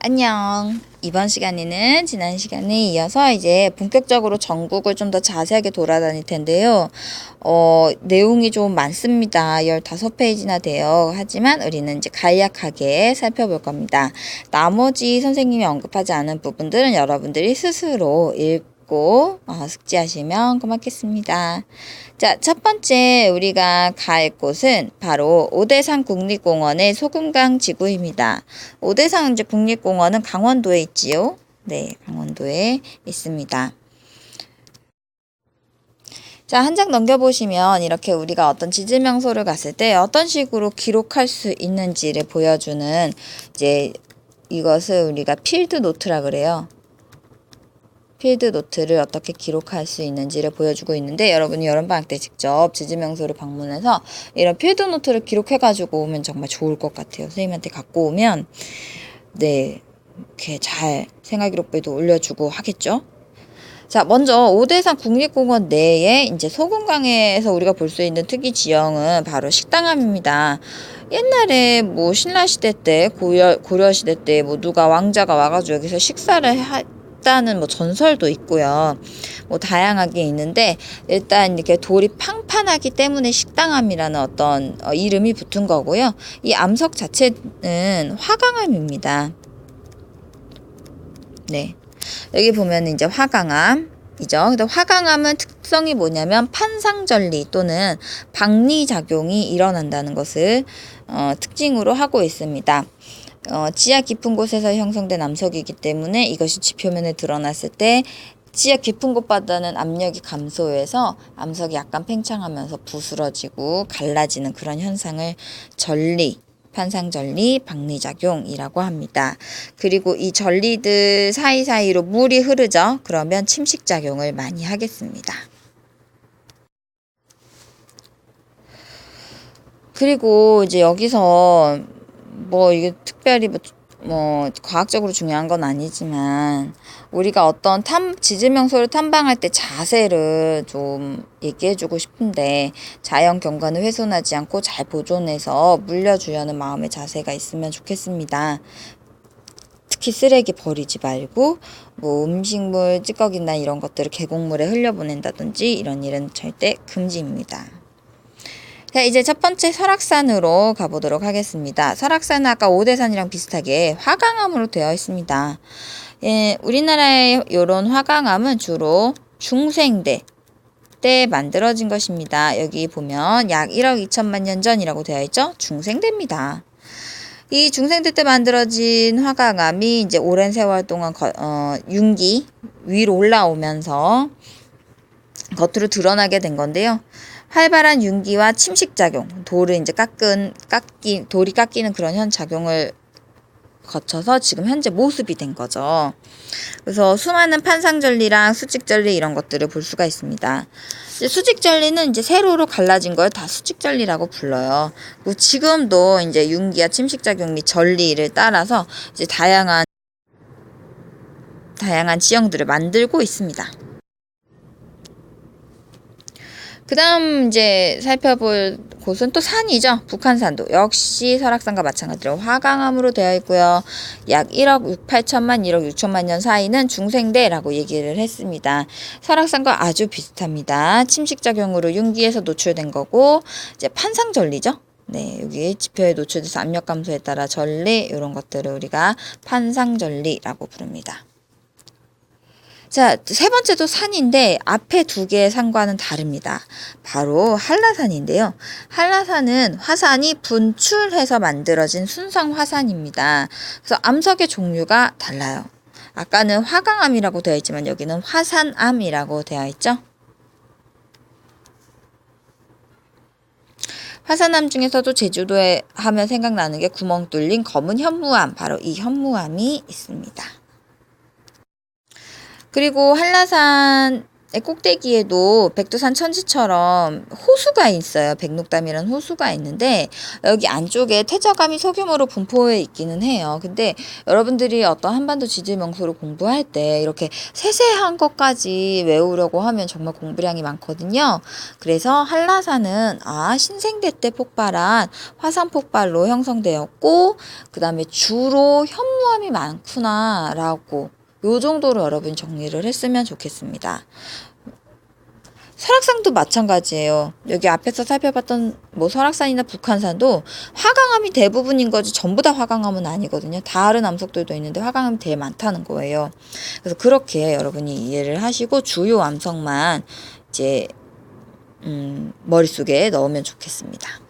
안녕. 이번 시간에는 지난 시간에 이어서 이제 본격적으로 전국을 좀 더 자세하게 돌아다닐 텐데요. 내용이 좀 많습니다. 15페이지나 돼요. 하지만 우리는 이제 간략하게 살펴볼 겁니다. 나머지 선생님이 언급하지 않은 부분들은 여러분들이 스스로 읽고 숙지하시면 고맙겠습니다. 자, 첫 번째 우리가 갈 곳은 바로 오대산 국립공원의 소금강 지구입니다. 오대산 이제 국립공원은 강원도에 있지요. 네, 강원도에 있습니다. 자, 한 장 넘겨보시면 이렇게 우리가 어떤 지질 명소를 갔을 때 어떤 식으로 기록할 수 있는지를 보여주는 이제 이것을 우리가 필드 노트라 그래요. 필드 노트를 어떻게 기록할 수 있는지를 보여주고 있는데 여러분이 여름방학 때 직접 지질명소를 방문해서 이런 필드 노트를 기록해 가지고 오면 정말 좋을 것 같아요. 선생님한테 갖고 오면 이렇게 잘 생활기록부에도 올려주고 하겠죠. 자, 먼저 오대산 국립공원 내에 이제 소금강에서 우리가 볼 수 있는 특이 지형은 바로 식당암입니다. 옛날에 뭐 신라시대 때, 고려시대 때 누가 왕자가 와가지고 여기서 식사를 했다는 전설도 있고요. 다양하게 있는데 일단 이렇게 돌이 팡판하기 때문에 식당암이라는 어떤 이름이 붙은 거고요. 이 암석 자체는 화강암입니다. 네. 여기 보면 이제 화강암이죠. 근데 화강암은 특성이 뭐냐면 판상전리 또는 박리작용이 일어난다는 것을 특징으로 하고 있습니다. 지하 깊은 곳에서 형성된 암석이기 때문에 이것이 지표면에 드러났을 때 지하 깊은 곳보다는 압력이 감소해서 암석이 약간 팽창하면서 부스러지고 갈라지는 그런 현상을 판상전리, 박리작용이라고 합니다. 그리고 이 전리들 사이사이로 물이 흐르죠. 그러면 침식작용을 많이 하겠습니다. 그리고 이제 여기서 이게 특별히 과학적으로 중요한 건 아니지만 우리가 어떤 지질 명소를 탐방할 때 자세를 좀 얘기해주고 싶은데 자연 경관을 훼손하지 않고 잘 보존해서 물려주려는 마음의 자세가 있으면 좋겠습니다. 특히 쓰레기 버리지 말고 음식물 찌꺼기나 이런 것들을 계곡물에 흘려보낸다든지 이런 일은 절대 금지입니다. 자, 이제 첫 번째 설악산으로 가보도록 하겠습니다. 설악산은 아까 오대산이랑 비슷하게 화강암으로 되어 있습니다. 예, 우리나라의 이런 화강암은 주로 중생대 때 만들어진 것입니다. 여기 보면 약 1억 2천만 년 전이라고 되어 있죠? 중생대입니다. 이 중생대 때 만들어진 화강암이 이제 오랜 세월 동안 윤기 위로 올라오면서 겉으로 드러나게 된 건데요. 활발한 윤기와 침식작용, 돌을 이제 돌이 깎이는 그런 작용을 거쳐서 지금 현재 모습이 된 거죠. 그래서 수많은 판상전리랑 수직전리 이런 것들을 볼 수가 있습니다. 이제 수직전리는 이제 세로로 갈라진 걸 다 수직전리라고 불러요. 그리고 지금도 이제 윤기와 침식작용이 전리를 따라서 이제 다양한 지형들을 만들고 있습니다. 그 다음 이제 살펴볼 곳은 또 산이죠. 북한산도 역시 설악산과 마찬가지로 화강암으로 되어 있고요. 약 1억 8천만, 1억 6천만 년 사이는 중생대라고 얘기를 했습니다. 설악산과 아주 비슷합니다. 침식작용으로 윤기에서 노출된 거고 이제 판상전리죠. 네, 여기 지표에 노출돼서 압력 감소에 따라 전리 이런 것들을 우리가 판상전리라고 부릅니다. 자, 세 번째도 산인데 앞에 두 개의 산과는 다릅니다. 바로 한라산인데요. 한라산은 화산이 분출해서 만들어진 순성 화산입니다. 그래서 암석의 종류가 달라요. 아까는 화강암이라고 되어 있지만 여기는 화산암이라고 되어 있죠. 화산암 중에서도 제주도에 하면 생각나는 게 구멍 뚫린 검은 현무암, 바로 이 현무암이 있습니다. 그리고 한라산의 꼭대기에도 백두산 천지처럼 호수가 있어요. 백록담이라는 호수가 있는데 여기 안쪽에 퇴적암이 소규모로 분포해 있기는 해요. 근데 여러분들이 어떤 한반도 지질 명소를 공부할 때 이렇게 세세한 것까지 외우려고 하면 정말 공부량이 많거든요. 그래서 한라산은 신생대 때 폭발한 화산 폭발로 형성되었고 그 다음에 주로 현무 사무함이 많구나라고 요 정도로 여러분 정리를 했으면 좋겠습니다. 설악산도 마찬가지예요. 여기 앞에서 살펴봤던 뭐 설악산이나 북한산도 화강암이 대부분인 거지 전부 다 화강암은 아니거든요. 다른 암석들도 있는데 화강암이 되게 많다는 거예요. 그래서 그렇게 여러분이 이해를 하시고 주요 암석만 이제 머릿속에 넣으면 좋겠습니다.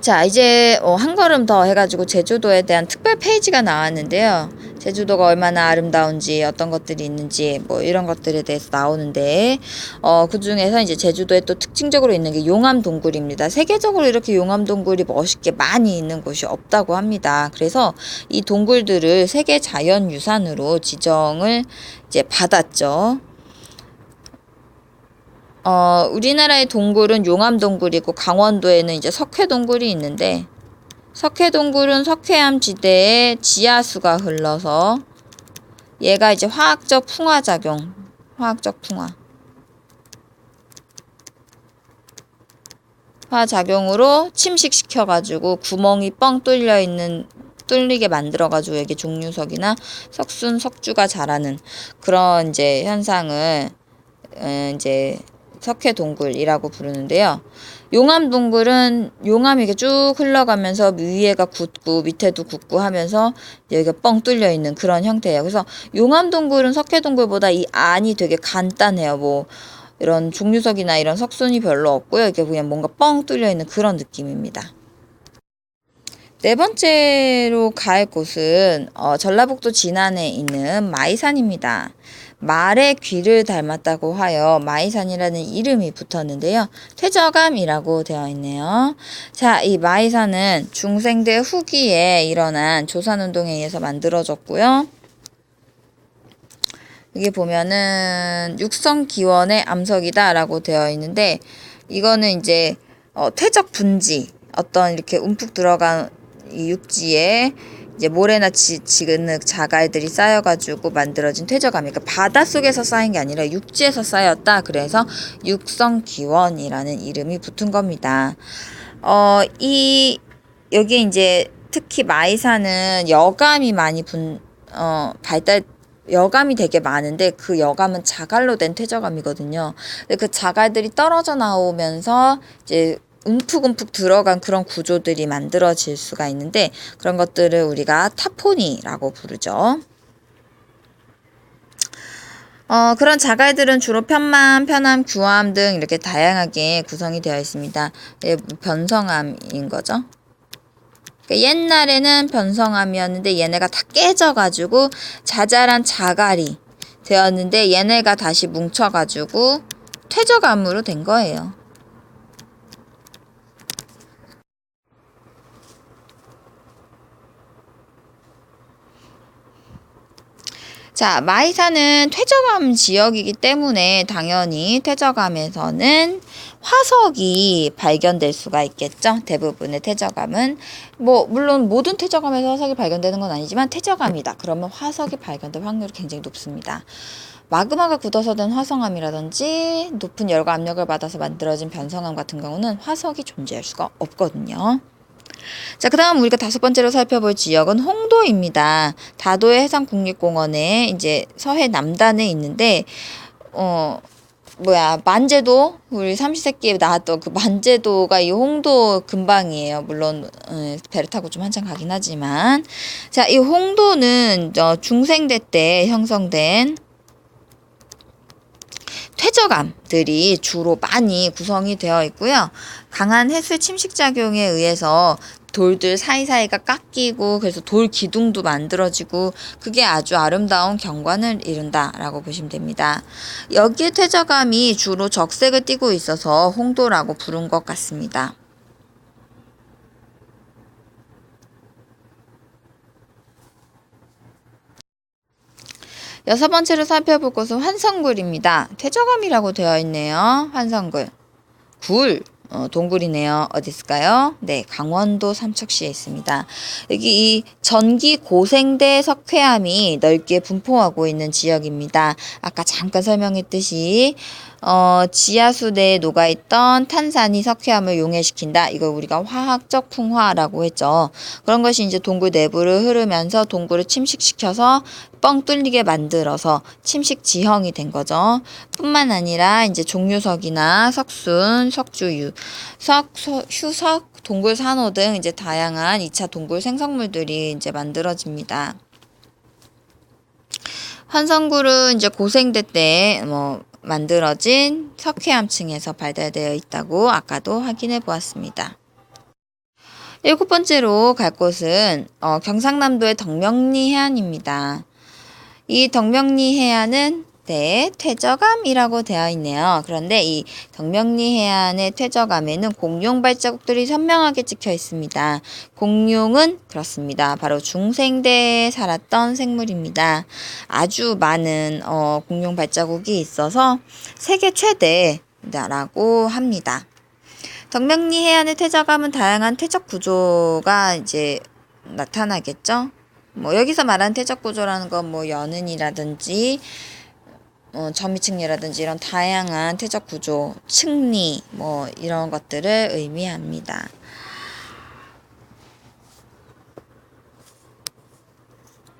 자, 이제 한 걸음 더 해가지고 제주도에 대한 특별 페이지가 나왔는데요. 제주도가 얼마나 아름다운지 어떤 것들이 있는지 뭐 이런 것들에 대해서 나오는데 그 중에서 이제 제주도에 또 특징적으로 있는 게 용암동굴입니다. 세계적으로 이렇게 용암동굴이 멋있게 많이 있는 곳이 없다고 합니다. 그래서 이 동굴들을 세계 자연유산으로 지정을 이제 받았죠. 우리나라의 동굴은 용암동굴이고 강원도에는 이제 석회동굴이 있는데 석회동굴은 석회암 지대에 지하수가 흘러서 얘가 이제 화학적 풍화작용, 화작용으로 침식시켜가지고 구멍이 뻥 뚫리게 만들어가지고 여기 종류석이나 석순, 석주가 자라는 그런 이제 현상을 이제 석회동굴이라고 부르는데요. 용암동굴은 용암이 이렇게 쭉 흘러가면서 위에가 굳고 밑에도 굳고 하면서 여기가 뻥 뚫려 있는 그런 형태예요. 그래서 용암동굴은 석회동굴보다 이 안이 되게 간단해요. 뭐 이런 종류석이나 이런 석순이 별로 없고요. 이게 그냥 뭔가 뻥 뚫려 있는 그런 느낌입니다. 네 번째로 갈 곳은 전라북도 진안에 있는 마이산입니다. 말의 귀를 닮았다고 하여 마이산이라는 이름이 붙었는데요. 퇴적암이라고 되어 있네요. 자, 이 마이산은 중생대 후기에 일어난 조산운동에 의해서 만들어졌고요. 여기 보면은 육성기원의 암석이다 라고 되어 있는데 이거는 이제 퇴적 분지 어떤 이렇게 움푹 들어간 이 육지에 이제 모래나 지그넉 자갈들이 쌓여가지고 만들어진 퇴적암이 그러니까 바닷속에서 쌓인 게 아니라 육지에서 쌓였다. 그래서 육성기원이라는 이름이 붙은 겁니다. 여기 이제 특히 마이산은 여감이 많이 여감이 되게 많은데 그 여감은 자갈로 된 퇴적암이거든요. 그 자갈들이 떨어져 나오면서 이제 움푹움푹 들어간 그런 구조들이 만들어질 수가 있는데 그런 것들을 우리가 타포니라고 부르죠. 그런 자갈들은 주로 편만, 편암, 규암 등 이렇게 다양하게 구성이 되어 있습니다. 변성암인 거죠. 그러니까 옛날에는 변성암이었는데 얘네가 다 깨져가지고 자잘한 자갈이 되었는데 얘네가 다시 뭉쳐가지고 퇴적암으로 된 거예요. 자, 마이산은 퇴적암 지역이기 때문에 당연히 퇴적암에서는 화석이 발견될 수가 있겠죠. 대부분의 퇴적암은 뭐 물론 모든 퇴적암에서 화석이 발견되는 건 아니지만 퇴적암이다. 그러면 화석이 발견될 확률이 굉장히 높습니다. 마그마가 굳어서 된 화성암이라든지 높은 열과 압력을 받아서 만들어진 변성암 같은 경우는 화석이 존재할 수가 없거든요. 자, 그 다음 우리가 다섯 번째로 살펴볼 지역은 홍도입니다. 다도해 해상국립공원에 이제 서해 남단에 있는데, 만제도, 우리 삼시세끼에 나왔던 그 만제도가 이 홍도 근방이에요. 물론, 배를 타고 좀 한참 가긴 하지만. 자, 이 홍도는 중생대 때 형성된 퇴적암들이 주로 많이 구성이 되어 있고요. 강한 해수의 침식작용에 의해서 돌들 사이사이가 깎이고 그래서 돌 기둥도 만들어지고 그게 아주 아름다운 경관을 이룬다라고 보시면 됩니다. 여기에 퇴적암이 주로 적색을 띠고 있어서 홍도라고 부른 것 같습니다. 여섯 번째로 살펴볼 것은 환성굴입니다. 퇴적암이라고 되어 있네요. 환성굴. 동굴이네요. 어디 있을까요? 네, 강원도 삼척시에 있습니다. 여기 이 전기 고생대 석회암이 넓게 분포하고 있는 지역입니다. 아까 잠깐 설명했듯이 지하수 내에 녹아있던 탄산이 석회암을 용해시킨다. 이걸 우리가 화학적 풍화라고 했죠. 그런 것이 이제 동굴 내부를 흐르면서 동굴을 침식시켜서 뻥 뚫리게 만들어서 침식 지형이 된 거죠. 뿐만 아니라 이제 종유석이나 석순, 석주유, 휴석, 동굴 산호 등 이제 다양한 2차 동굴 생성물들이 이제 만들어집니다. 환성굴은 이제 고생대 때 만들어진 석회암층에서 발달되어 있다고 아까도 확인해 보았습니다. 7번째로 갈 곳은 경상남도의 덕명리 해안입니다. 이 덕명리 해안은 퇴적암이라고 되어 있네요. 그런데 이 덕명리 해안의 퇴적암에는 공룡 발자국들이 선명하게 찍혀 있습니다. 공룡은 그렇습니다. 바로 중생대에 살았던 생물입니다. 아주 많은 공룡 발자국이 있어서 세계 최대라고 합니다. 덕명리 해안의 퇴적암은 다양한 퇴적 구조가 이제 나타나겠죠. 여기서 말하는 퇴적 구조라는 건 연은이라든지 점이층리라든지 이런 다양한 퇴적 구조, 층리 이런 것들을 의미합니다.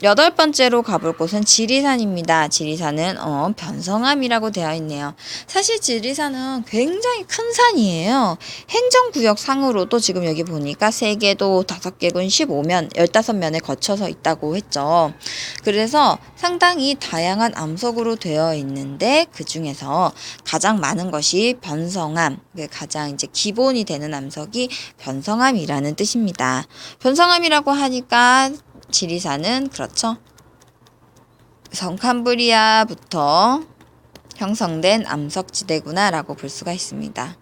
8번째로 가볼 곳은 지리산입니다. 지리산은 변성암이라고 되어 있네요. 사실 지리산은 굉장히 큰 산이에요. 행정구역 상으로도 지금 여기 보니까 3개도 5개군 15면, 15면에 거쳐서 있다고 했죠. 그래서 상당히 다양한 암석으로 되어 있는데 그 중에서 가장 많은 것이 변성암, 가장 이제 기본이 되는 암석이 변성암이라는 뜻입니다. 변성암이라고 하니까 지리산은 그렇죠. 성캄브리아부터 형성된 암석지대구나 라고 볼 수가 있습니다.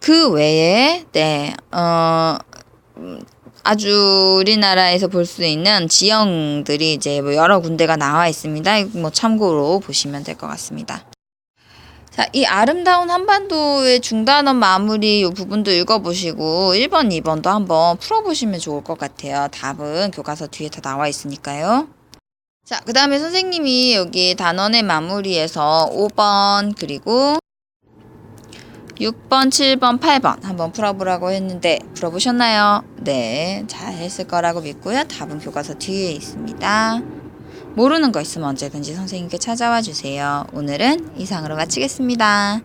그 외에 아주 우리나라에서 볼 수 있는 지형들이 이제 여러 군데가 나와 있습니다. 참고로 보시면 될 것 같습니다. 자, 이 아름다운 한반도의 중단원 마무리 이 부분도 읽어보시고 1번, 2번도 한번 풀어보시면 좋을 것 같아요. 답은 교과서 뒤에 다 나와 있으니까요. 자, 그 다음에 선생님이 여기 단원의 마무리에서 5번 그리고 6번, 7번, 8번 한번 풀어보라고 했는데 풀어보셨나요? 네, 잘 했을 거라고 믿고요. 답은 교과서 뒤에 있습니다. 모르는 거 있으면 언제든지 선생님께 찾아와 주세요. 오늘은 이상으로 마치겠습니다.